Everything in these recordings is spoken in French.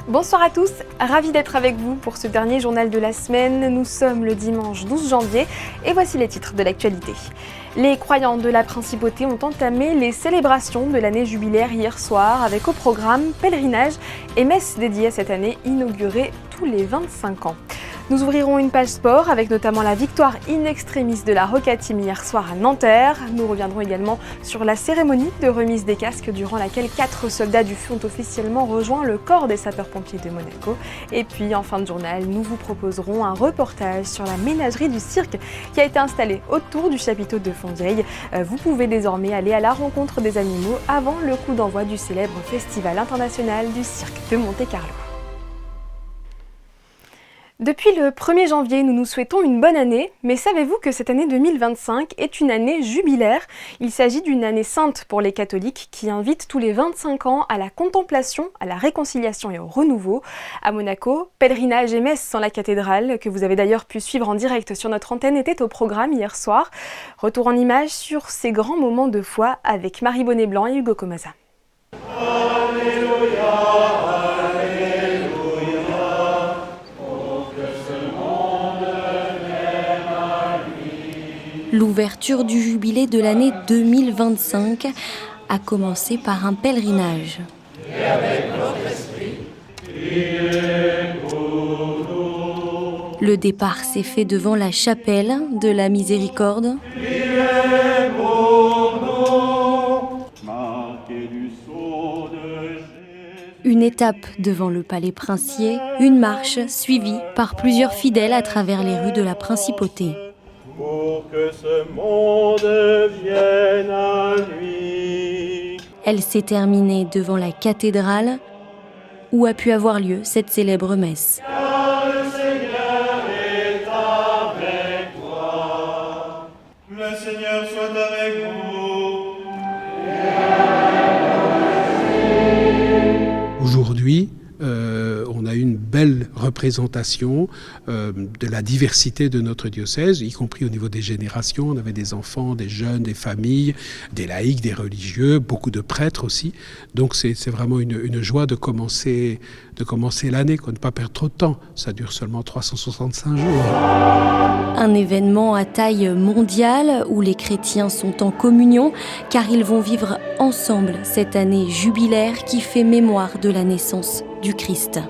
Bonsoir à tous, ravi d'être avec vous pour ce dernier journal de la semaine. Nous sommes le dimanche 12 janvier et voici les titres de l'actualité. Les croyants de la Principauté ont entamé les célébrations de l'année jubilaire hier soir avec au programme pèlerinage et messe dédiée à cette année inaugurée tous les 25 ans. Nous ouvrirons une page sport avec notamment la victoire in extremis de la Roca Team hier soir à Nanterre. Nous reviendrons également sur la cérémonie de remise des casques durant laquelle 4 soldats du feu ont officiellement rejoint le corps des sapeurs-pompiers de Monaco. Et puis en fin de journal, nous vous proposerons un reportage sur la ménagerie du cirque qui a été installée autour du chapiteau de Fontvieille. Vous pouvez désormais aller à la rencontre des animaux avant le coup d'envoi du célèbre Festival international du cirque de Monte-Carlo. Depuis le 1er janvier, nous nous souhaitons une bonne année, mais savez-vous que cette année 2025 est une année jubilaire ? Il s'agit d'une année sainte pour les catholiques qui invite tous les 25 ans à la contemplation, à la réconciliation et au renouveau. À Monaco, pèlerinage et messe dans la cathédrale, que vous avez d'ailleurs pu suivre en direct sur notre antenne, était au programme hier soir. Retour en images sur ces grands moments de foi avec Marie Bonnet-Blanc et Hugo Comasa. L'ouverture du jubilé de l'année 2025 a commencé par un pèlerinage. Le départ s'est fait devant la chapelle de la Miséricorde. Une étape devant le palais princier, une marche suivie par plusieurs fidèles à travers les rues de la Principauté. Pour que ce monde vienne à lui. Elle s'est terminée devant la cathédrale où a pu avoir lieu cette célèbre messe. Car le Seigneur est avec toi. Le Seigneur soit avec vous. Aujourd'hui, on a une belle représentation de la diversité de notre diocèse, y compris au niveau des générations. On avait des enfants, des jeunes, des familles, des laïcs, des religieux, beaucoup de prêtres aussi. Donc c'est vraiment une joie de commencer l'année, de ne pas perdre trop de temps. Ça dure seulement 365 jours. Un événement à taille mondiale où les chrétiens sont en communion car ils vont vivre ensemble cette année jubilaire qui fait mémoire de la naissance du Christ.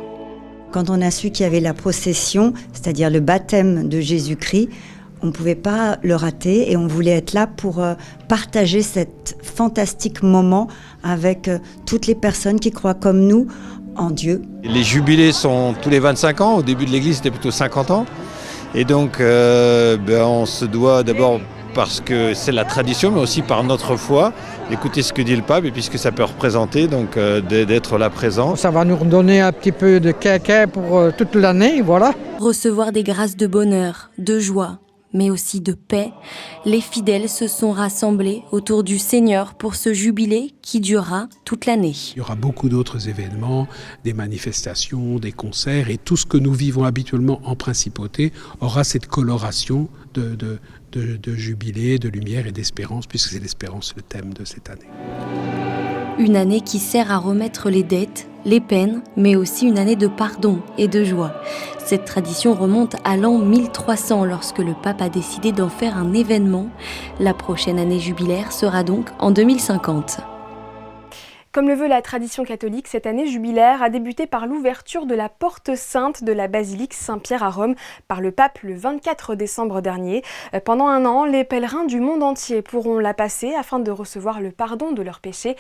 Quand on a su qu'il y avait la procession, c'est-à-dire le baptême de Jésus-Christ, on ne pouvait pas le rater et on voulait être là pour partager cet fantastique moment avec toutes les personnes qui croient comme nous en Dieu. Les jubilés sont tous les 25 ans, au début de l'église c'était plutôt 50 ans. Et donc on se doit d'abord, parce que c'est la tradition, mais aussi par notre foi, d'écouter ce que dit le pape et puis ce que ça peut représenter, donc d'être là présent. Ça va nous redonner un petit peu de quinquet pour toute l'année, voilà. Recevoir des grâces de bonheur, de joie, mais aussi de paix, les fidèles se sont rassemblés autour du Seigneur pour ce jubilé qui durera toute l'année. Il y aura beaucoup d'autres événements, des manifestations, des concerts, et tout ce que nous vivons habituellement en Principauté aura cette coloration de jubilé, de lumière et d'espérance, puisque c'est l'espérance le thème de cette année. Une année qui sert à remettre les dettes, les peines, mais aussi une année de pardon et de joie. Cette tradition remonte à l'an 1300 lorsque le pape a décidé d'en faire un événement. La prochaine année jubilaire sera donc en 2050. Comme le veut la tradition catholique, cette année jubilaire a débuté par l'ouverture de la porte sainte de la basilique Saint-Pierre à Rome par le pape le 24 décembre dernier. Pendant un an, les pèlerins du monde entier pourront la passer afin de recevoir le pardon de leurs péchés.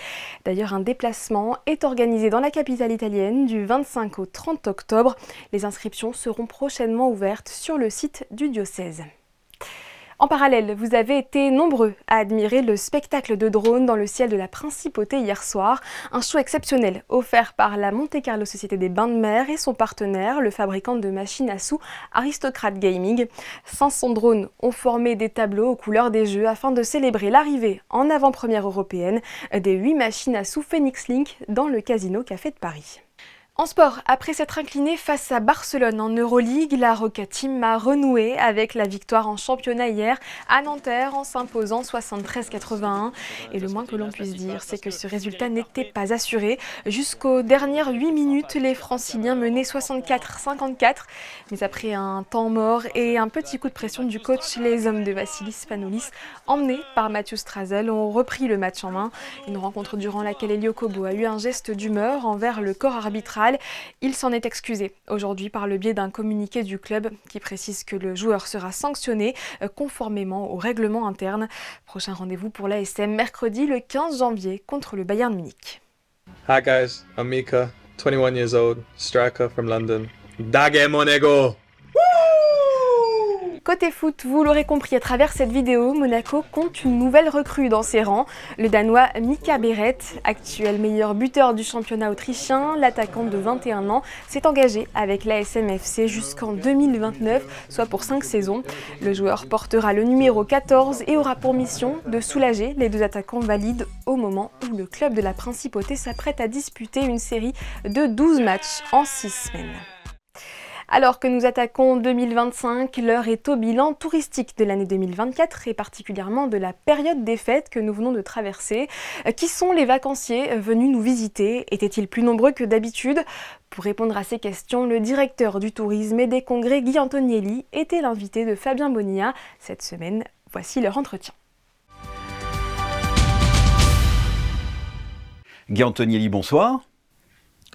D'ailleurs, un déplacement est organisé dans la capitale italienne du 25 au 30 octobre. Les inscriptions seront prochainement ouvertes sur le site du diocèse. En parallèle, vous avez été nombreux à admirer le spectacle de drones dans le ciel de la Principauté hier soir. Un show exceptionnel offert par la Monte-Carlo Société des Bains de Mer et son partenaire, le fabricant de machines à sous Aristocrat Gaming. 500 drones ont formé des tableaux aux couleurs des jeux afin de célébrer l'arrivée en avant-première européenne des 8 machines à sous Phoenix Link dans le Casino Café de Paris. En sport, après s'être incliné face à Barcelone en Euroleague, la Roca Team a renoué avec la victoire en championnat hier à Nanterre en s'imposant 73-81. Et le moins que l'on puisse dire, c'est que ce résultat n'était pas assuré. Jusqu'aux dernières 8 minutes, les Franciliens menaient 64-54. Mais après un temps mort et un petit coup de pression du coach, les hommes de Vassilis Spanoulis, emmenés par Mathieu Strazel, ont repris le match en main. Une rencontre durant laquelle Elio Kobo a eu un geste d'humeur envers le corps arbitral. Il s'en est excusé aujourd'hui par le biais d'un communiqué du club qui précise que le joueur sera sanctionné conformément au règlement interne. Prochain rendez-vous pour l'ASM mercredi le 15 janvier contre le Bayern Munich. Hi guys, I'm Mika, 21 years old, striker from London. Dage Monego! Côté foot, vous l'aurez compris à travers cette vidéo, Monaco compte une nouvelle recrue dans ses rangs. Le Danois Mika Beret, actuel meilleur buteur du championnat autrichien, l'attaquant de 21 ans, s'est engagé avec l'ASM FC jusqu'en 2029, soit pour 5 saisons. Le joueur portera le numéro 14 et aura pour mission de soulager les deux attaquants valides au moment où le club de la Principauté s'apprête à disputer une série de 12 matchs en 6 semaines. Alors que nous attaquons 2025, l'heure est au bilan touristique de l'année 2024 et particulièrement de la période des fêtes que nous venons de traverser. Qui sont les vacanciers venus nous visiter? Étaient-ils plus nombreux que d'habitude? Pour répondre à ces questions, le directeur du tourisme et des congrès Guy Antonielli était l'invité de Fabien Bonilla. Cette semaine, voici leur entretien. Guy Antonielli, bonsoir.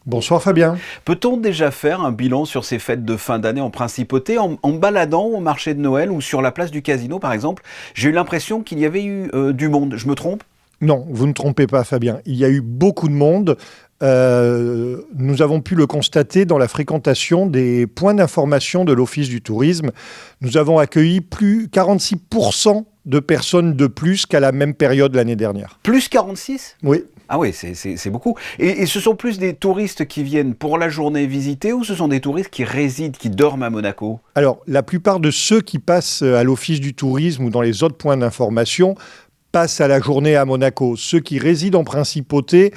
Bonsoir Fabien. Peut-on déjà faire un bilan sur ces fêtes de fin d'année en Principauté en baladant au marché de Noël ou sur la place du Casino par exemple? J'ai eu l'impression qu'il y avait eu du monde, je me trompe? Non, vous ne trompez pas Fabien, il y a eu beaucoup de monde. Nous avons pu le constater dans la fréquentation des points d'information de l'Office du tourisme. Nous avons accueilli plus 46% de personnes de plus qu'à la même période l'année dernière. Plus 46? Oui. Ah oui, c'est beaucoup. Et ce sont plus des touristes qui viennent pour la journée visiter ou ce sont des touristes qui résident, qui dorment à Monaco? Alors, la plupart de ceux qui passent à l'Office du tourisme ou dans les autres points d'information passent à la journée à Monaco. Ceux qui résident en Principauté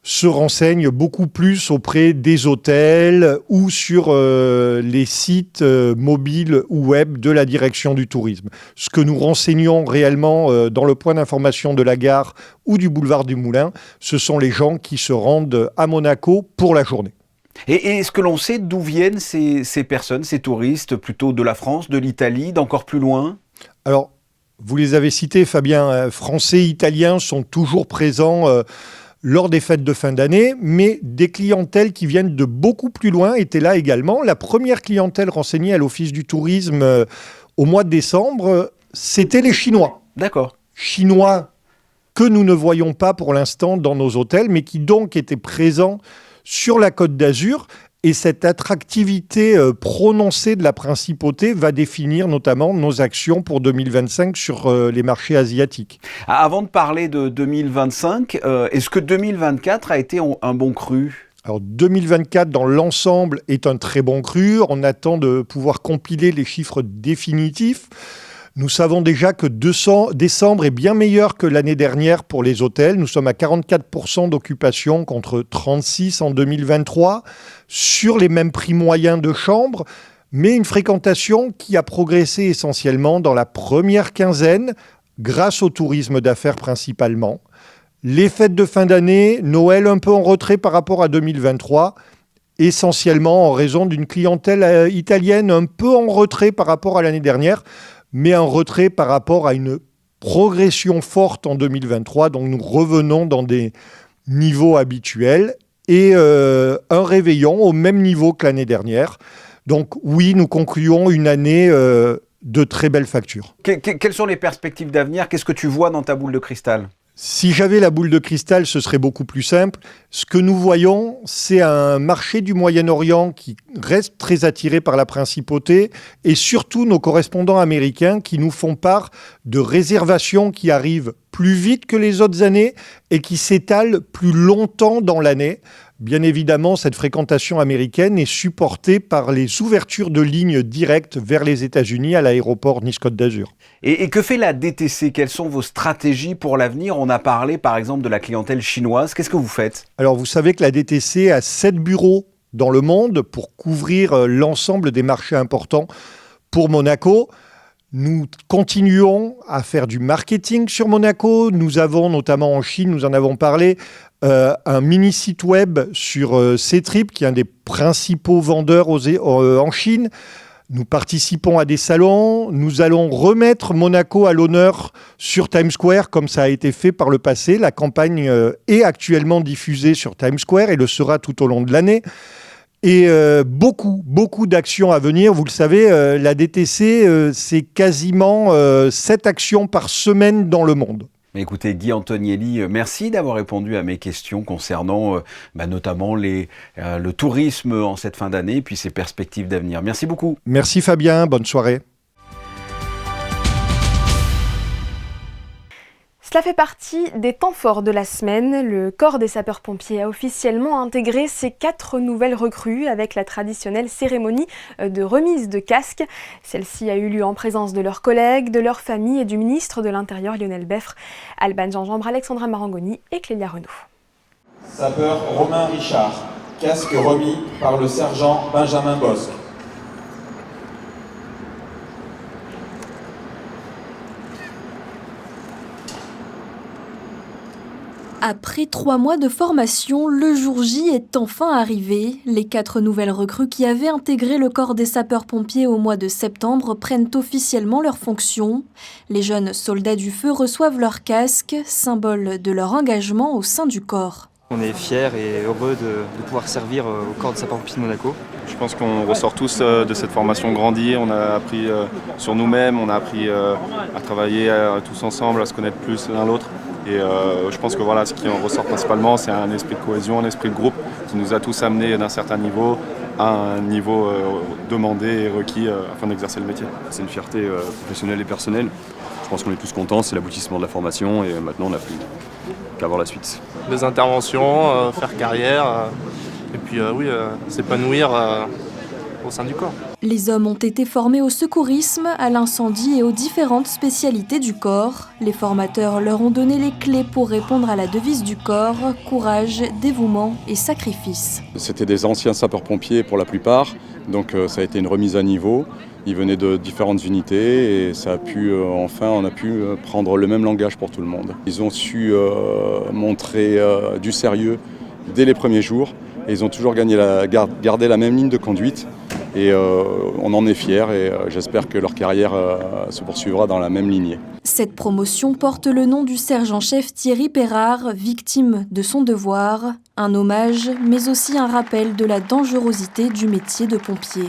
se renseignent beaucoup plus auprès des hôtels ou sur les sites mobiles ou web de la direction du tourisme. Ce que nous renseignons réellement dans le point d'information de la gare ou du boulevard du Moulin, ce sont les gens qui se rendent à Monaco pour la journée. Et est-ce que l'on sait d'où viennent ces personnes, ces touristes, plutôt de la France, de l'Italie, d'encore plus loin? Alors, vous les avez cités, Fabien, Français, Italiens sont toujours présents lors des fêtes de fin d'année, mais des clientèles qui viennent de beaucoup plus loin étaient là également. La première clientèle renseignée à l'Office du tourisme au mois de décembre, c'était les Chinois. D'accord. Chinois que nous ne voyons pas pour l'instant dans nos hôtels, mais qui donc étaient présents sur la Côte d'Azur. Et cette attractivité prononcée de la Principauté va définir notamment nos actions pour 2025 sur les marchés asiatiques. Avant de parler de 2025, est-ce que 2024 a été un bon cru ? Alors 2024 dans l'ensemble est un très bon cru. On attend de pouvoir compiler les chiffres définitifs. Nous savons déjà que décembre est bien meilleur que l'année dernière pour les hôtels. Nous sommes à 44% d'occupation contre 36% en 2023 sur les mêmes prix moyens de chambre, mais une fréquentation qui a progressé essentiellement dans la première quinzaine grâce au tourisme d'affaires principalement. Les fêtes de fin d'année, Noël un peu en retrait par rapport à 2023, essentiellement en raison d'une clientèle italienne un peu en retrait par rapport à l'année dernière, mais un retrait par rapport à une progression forte en 2023. Donc nous revenons dans des niveaux habituels et un réveillon au même niveau que l'année dernière. Donc oui, nous concluons une année de très belle facture. Quelles sont les perspectives d'avenir? Qu'est-ce que tu vois dans ta boule de cristal? Si j'avais la boule de cristal, ce serait beaucoup plus simple. Ce que nous voyons, c'est un marché du Moyen-Orient qui reste très attiré par la Principauté et surtout nos correspondants américains qui nous font part de réservations qui arrivent plus vite que les autres années et qui s'étalent plus longtemps dans l'année. Bien évidemment, cette fréquentation américaine est supportée par les ouvertures de lignes directes vers les États-Unis à l'aéroport Nice-Côte d'Azur. Et que fait la DTC? Quelles sont vos stratégies pour l'avenir? On a parlé par exemple de la clientèle chinoise. Qu'est-ce que vous faites? Alors vous savez que la DTC a 7 bureaux dans le monde pour couvrir l'ensemble des marchés importants pour Monaco. Nous continuons à faire du marketing sur Monaco. Nous avons, notamment en Chine, nous en avons parlé, un mini site web sur Ctrip, qui est un des principaux vendeurs en Chine. Nous participons à des salons. Nous allons remettre Monaco à l'honneur sur Times Square, comme ça a été fait par le passé. La campagne est actuellement diffusée sur Times Square et le sera tout au long de l'année. Et beaucoup d'actions à venir. Vous le savez, la DTC, c'est quasiment 7 actions par semaine dans le monde. Écoutez, Guy Antonielli, merci d'avoir répondu à mes questions concernant notamment le tourisme en cette fin d'année et puis ses perspectives d'avenir. Merci beaucoup. Merci Fabien, bonne soirée. Cela fait partie des temps forts de la semaine. Le corps des sapeurs-pompiers a officiellement intégré ses 4 nouvelles recrues avec la traditionnelle cérémonie de remise de casque. Celle-ci a eu lieu en présence de leurs collègues, de leurs familles et du ministre de l'Intérieur Lionel Beffre, Alban Gingembre, Alexandra Marangoni et Clélia Renaud. Sapeur Romain Richard, casque remis par le sergent Benjamin Bosque. Après 3 mois de formation, le jour J est enfin arrivé. Les 4 nouvelles recrues qui avaient intégré le corps des sapeurs-pompiers au mois de septembre prennent officiellement leurs fonctions. Les jeunes soldats du feu reçoivent leur casque, symbole de leur engagement au sein du corps. On est fiers et heureux de pouvoir servir au corps de sapeurs-pompiers de Monaco. Je pense qu'on ressort tous de cette formation grandie. On a appris sur nous-mêmes, on a appris à travailler tous ensemble, à se connaître plus l'un l'autre. Et je pense que voilà, ce qui en ressort principalement, c'est un esprit de cohésion, un esprit de groupe qui nous a tous amenés d'un certain niveau à un niveau demandé et requis afin d'exercer le métier. C'est une fierté professionnelle et personnelle. Je pense qu'on est tous contents, c'est l'aboutissement de la formation et maintenant on n'a plus qu'à voir la suite. Des interventions, faire carrière et puis s'épanouir au sein du corps. Les hommes ont été formés au secourisme, à l'incendie et aux différentes spécialités du corps. Les formateurs leur ont donné les clés pour répondre à la devise du corps, courage, dévouement et sacrifice. C'était des anciens sapeurs-pompiers pour la plupart, donc ça a été une remise à niveau. Ils venaient de différentes unités et ça a pu, on a pu prendre le même langage pour tout le monde. Ils ont su montrer du sérieux dès les premiers jours et ils ont toujours gardé la même ligne de conduite. Et on en est fiers et j'espère que leur carrière se poursuivra dans la même lignée. Cette promotion porte le nom du sergent-chef Thierry Perrard, victime de son devoir. Un hommage, mais aussi un rappel de la dangerosité du métier de pompier.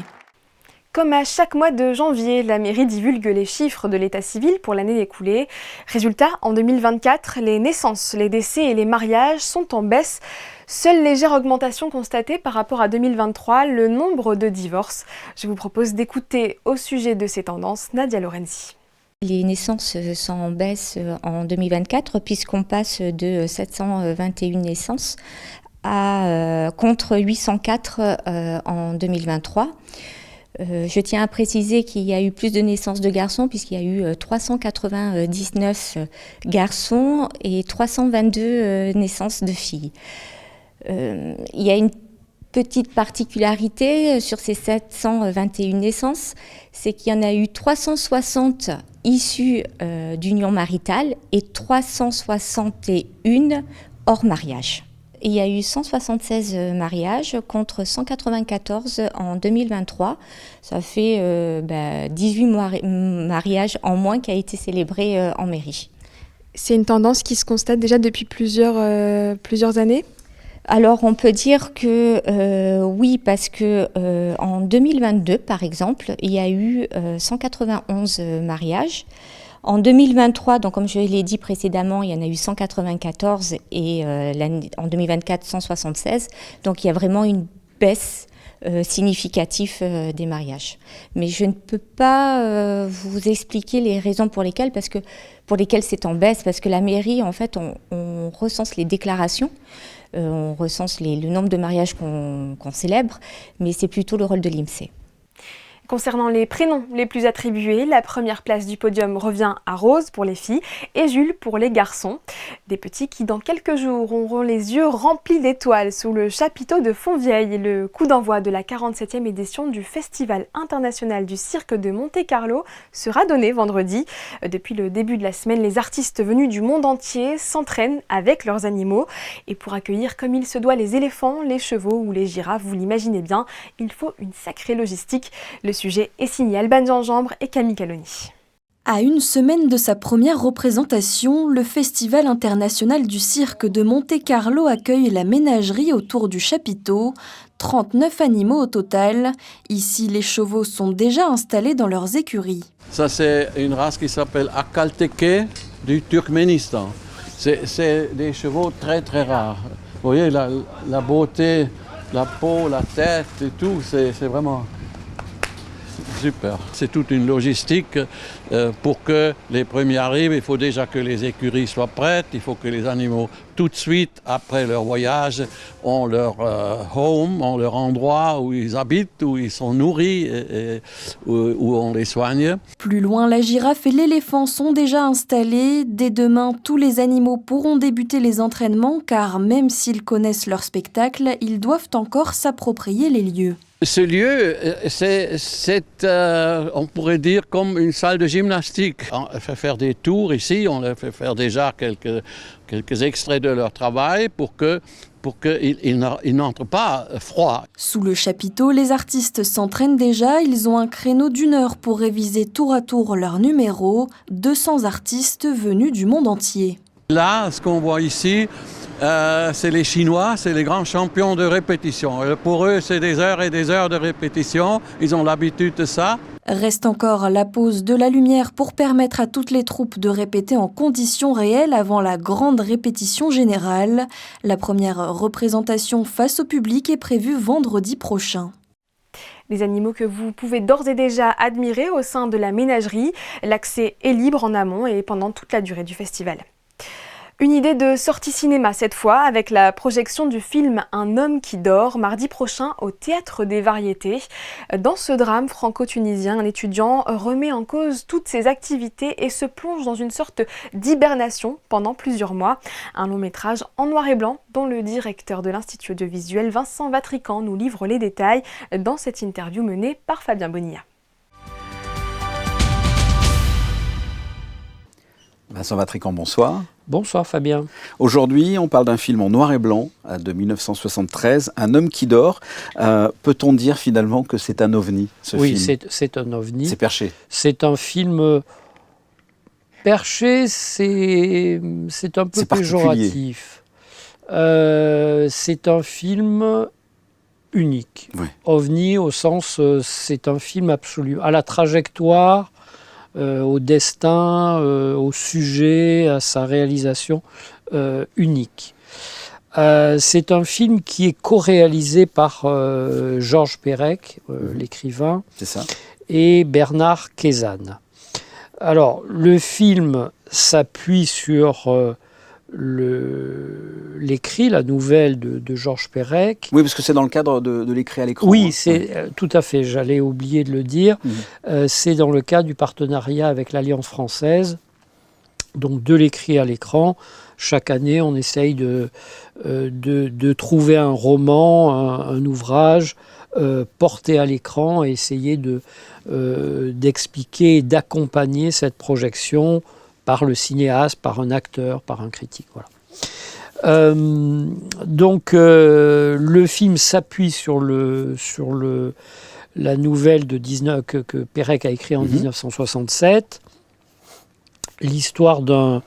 Comme à chaque mois de janvier, la mairie divulgue les chiffres de l'état civil pour l'année écoulée. Résultat, en 2024, les naissances, les décès et les mariages sont en baisse. Seule légère augmentation constatée par rapport à 2023, le nombre de divorces. Je vous propose d'écouter au sujet de ces tendances Nadia Lorenzi. Les naissances sont en baisse en 2024 puisqu'on passe de 721 naissances contre 804 en 2023. Je tiens à préciser qu'il y a eu plus de naissances de garçons puisqu'il y a eu 399 garçons et 322 naissances de filles. Il y a une petite particularité sur ces 721 naissances, c'est qu'il y en a eu 360 issues d'union maritale et 361 hors mariage. Il y a eu 176 mariages contre 194 en 2023. Ça fait 18 mariages en moins qui a été célébrés en mairie. C'est une tendance qui se constate déjà depuis plusieurs années ? Alors on peut dire que oui, parce que en 2022 par exemple, il y a eu 191 mariages. En 2023, donc comme je l'ai dit précédemment, il y en a eu 194 et en 2024 176. Donc il y a vraiment une baisse significative des mariages. Mais je ne peux pas vous expliquer les raisons pour lesquelles c'est en baisse, parce que la mairie, en fait, on recense les déclarations. On recense le nombre de mariages qu'on célèbre, mais c'est plutôt le rôle de l'INSEE. Concernant les prénoms les plus attribués, la première place du podium revient à Rose pour les filles et Jules pour les garçons. Des petits qui dans quelques jours auront les yeux remplis d'étoiles sous le chapiteau de Fontvieille. Le coup d'envoi de la 47e édition du Festival international du cirque de Monte-Carlo sera donné vendredi. Depuis le début de la semaine, les artistes venus du monde entier s'entraînent avec leurs animaux. Et pour accueillir comme il se doit les éléphants, les chevaux ou les girafes, vous l'imaginez bien, il faut une sacrée logistique. Le sujet est signé Alban Gingembre et Camille Caloni. À une semaine de sa première représentation, le Festival international du cirque de Monte-Carlo accueille la ménagerie autour du chapiteau. 39 animaux au total. Ici, les chevaux sont déjà installés dans leurs écuries. Ça, c'est une race qui s'appelle Akalteke du Turkménistan. C'est des chevaux très très rares. Vous voyez la beauté, la peau, la tête et tout, c'est vraiment super. C'est toute une logistique. Pour que les premiers arrivent, il faut déjà que les écuries soient prêtes, il faut que les animaux, tout de suite, après leur voyage, ont leur home, ont leur endroit où ils habitent, où ils sont nourris et où on les soigne. Plus loin, la girafe et l'éléphant sont déjà installés. Dès demain, tous les animaux pourront débuter les entraînements car même s'ils connaissent leur spectacle, ils doivent encore s'approprier les lieux. Ce lieu, c'est on pourrait dire, comme une salle de gymnastique. On fait faire des tours ici, on leur fait faire déjà quelques extraits de leur travail pour qu'ils n'entrent pas froid. Sous le chapiteau, les artistes s'entraînent déjà. Ils ont un créneau d'1 heure pour réviser tour à tour leur numéro. 200 artistes venus du monde entier. Là, ce qu'on voit ici, c'est les Chinois, c'est les grands champions de répétition. Pour eux, c'est des heures et des heures de répétition. Ils ont l'habitude de ça. Reste encore la pause de la lumière pour permettre à toutes les troupes de répéter en conditions réelles avant la grande répétition générale. La première représentation face au public est prévue vendredi prochain. Des animaux que vous pouvez d'ores et déjà admirer au sein de la ménagerie. L'accès est libre en amont et pendant toute la durée du festival. Une idée de sortie cinéma cette fois, avec la projection du film Un homme qui dort, mardi prochain au Théâtre des Variétés. Dans ce drame franco-tunisien, un étudiant remet en cause toutes ses activités et se plonge dans une sorte d'hibernation pendant plusieurs mois. Un long métrage en noir et blanc dont le directeur de l'Institut audiovisuel Vincent Vatrican nous livre les détails dans cette interview menée par Fabien Bonilla. Vincent Vatrican, bonsoir. Bonsoir Fabien. Aujourd'hui, on parle d'un film en noir et blanc de 1973, Un homme qui dort. Peut-on dire finalement que c'est un ovni, ce film ? Oui, c'est un ovni. C'est perché. C'est un film perché, c'est un peu péjoratif. C'est un film unique. Oui. OVNI au sens, c'est un film absolu. À la trajectoire, au destin, au sujet, à sa réalisation unique. C'est un film qui est co-réalisé par Georges Perec, l'écrivain, c'est ça, et Bernard Kézanne. Alors, le film s'appuie sur l'écrit, la nouvelle de Georges Perec. Oui, parce que c'est dans le cadre de l'écrit à l'écran. Oui, c'est tout à fait, j'allais oublier de le dire. C'est dans le cadre du partenariat avec l'Alliance française, donc de l'écrit à l'écran. Chaque année, on essaye de trouver un roman, un ouvrage porté à l'écran et essayer d'expliquer et d'accompagner cette projection par le cinéaste, par un acteur, par un critique. Voilà. Donc le film s'appuie sur la nouvelle que Perec a écrite en 1967, l'histoire d'un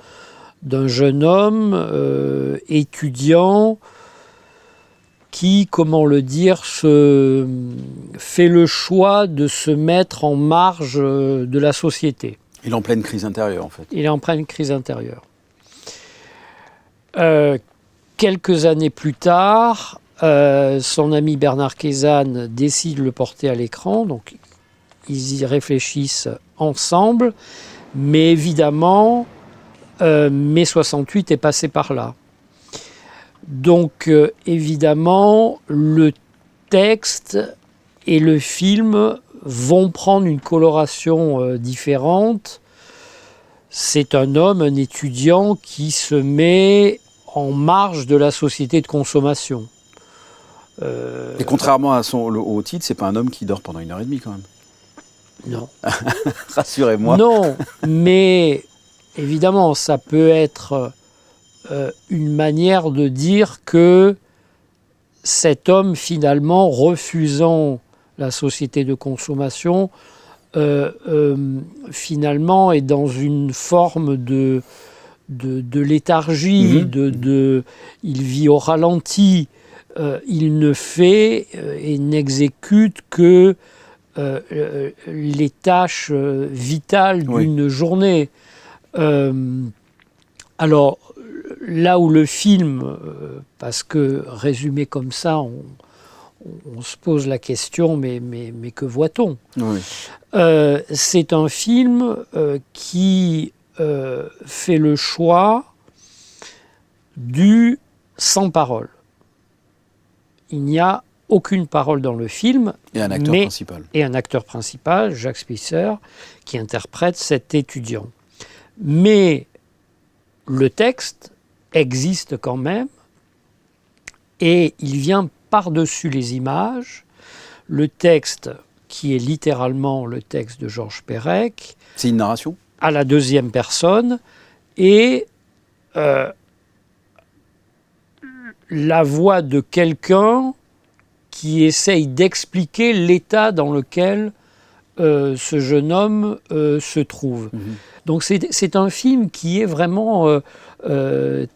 jeune homme étudiant qui, comment le dire, fait le choix de se mettre en marge de la société. Il est en pleine crise intérieure, en fait. Il est en pleine crise intérieure. Quelques années plus tard, son ami Bernard Kézanne décide de le porter à l'écran, donc ils y réfléchissent ensemble, mais évidemment, mai 68 est passé par là. Donc, évidemment, le texte et le film vont prendre une coloration différente. C'est un homme, un étudiant qui se met en marge de la société de consommation. Et contrairement au titre, c'est pas un homme qui dort pendant 1h30 quand même. Non. Rassurez-moi. Non, mais évidemment, ça peut être une manière de dire que cet homme, finalement, refusant la société de consommation, finalement, est dans une forme de léthargie, il vit au ralenti, il ne fait et n'exécute que les tâches vitales d'une journée. Alors, là où le film, parce que résumé comme ça, on se pose la question, mais que voit-on ? Oui. C'est un film qui fait le choix du sans parole. Il n'y a aucune parole dans le film. Et un acteur principal. Et un acteur principal, Jacques Spicer, qui interprète cet étudiant. Mais le texte existe quand même, et il vient par-dessus les images. Le texte, qui est littéralement le texte de Georges Perec. C'est une narration ? À la deuxième personne, et la voix de quelqu'un qui essaye d'expliquer l'état dans lequel ce jeune homme se trouve. Donc c'est un film qui est vraiment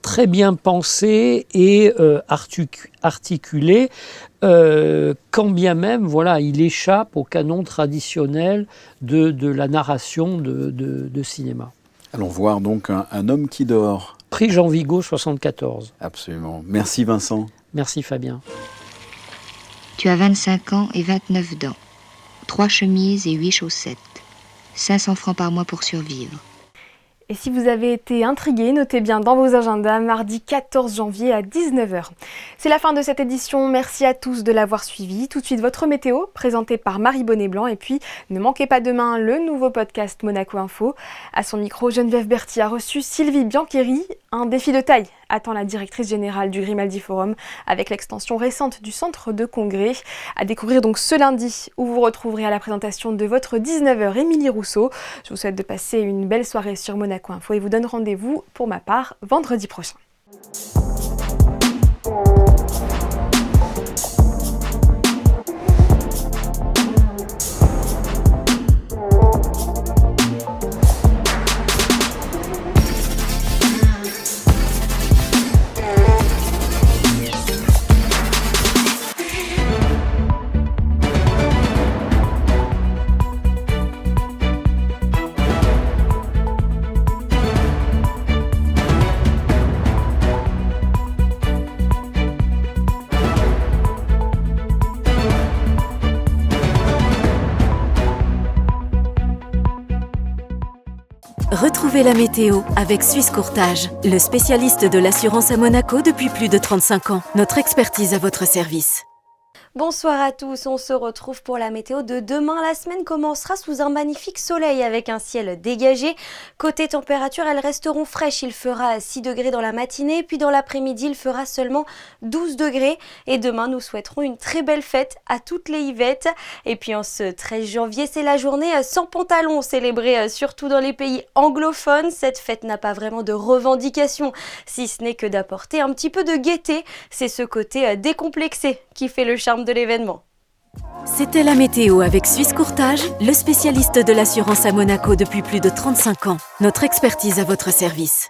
très bien pensé et articulé, quand bien même voilà, il échappe au canon traditionnel de la narration de cinéma. Allons voir donc un homme qui dort. Prix Jean Vigo, 74. Absolument. Merci Vincent. Merci Fabien. Tu as 25 ans et 29 dents. 3 chemises et 8 chaussettes. 500 francs par mois pour survivre. Et si vous avez été intrigué, notez bien dans vos agendas, mardi 14 janvier à 19h. C'est la fin de cette édition, merci à tous de l'avoir suivi. Tout de suite, votre météo, présentée par Marie Bonnet-Blanc. Et puis, ne manquez pas demain le nouveau podcast Monaco Info. À son micro, Geneviève Berthy a reçu Sylvie Biancheri. Un défi de taille attend la directrice générale du Grimaldi Forum avec l'extension récente du centre de congrès. À découvrir donc ce lundi, où vous retrouverez à la présentation de votre 19h Émilie Rousseau. Je vous souhaite de passer une belle soirée sur Monaco Info et vous donne rendez-vous pour ma part vendredi prochain. Retrouvez la météo avec Suisse Courtage, le spécialiste de l'assurance à Monaco depuis plus de 35 ans. Notre expertise à votre service. Bonsoir à tous, on se retrouve pour la météo de demain. La semaine commencera sous un magnifique soleil avec un ciel dégagé. Côté température, elles resteront fraîches. Il fera 6 degrés dans la matinée, puis dans l'après-midi, il fera seulement 12 degrés. Et demain, nous souhaiterons une très belle fête à toutes les Yvettes. Et puis en ce 13 janvier, c'est la journée sans pantalon, célébrée surtout dans les pays anglophones. Cette fête n'a pas vraiment de revendication, si ce n'est que d'apporter un petit peu de gaieté. C'est ce côté décomplexé qui fait le charme de l'événement. C'était la météo avec Suisse Courtage, le spécialiste de l'assurance à Monaco depuis plus de 35 ans. Notre expertise à votre service.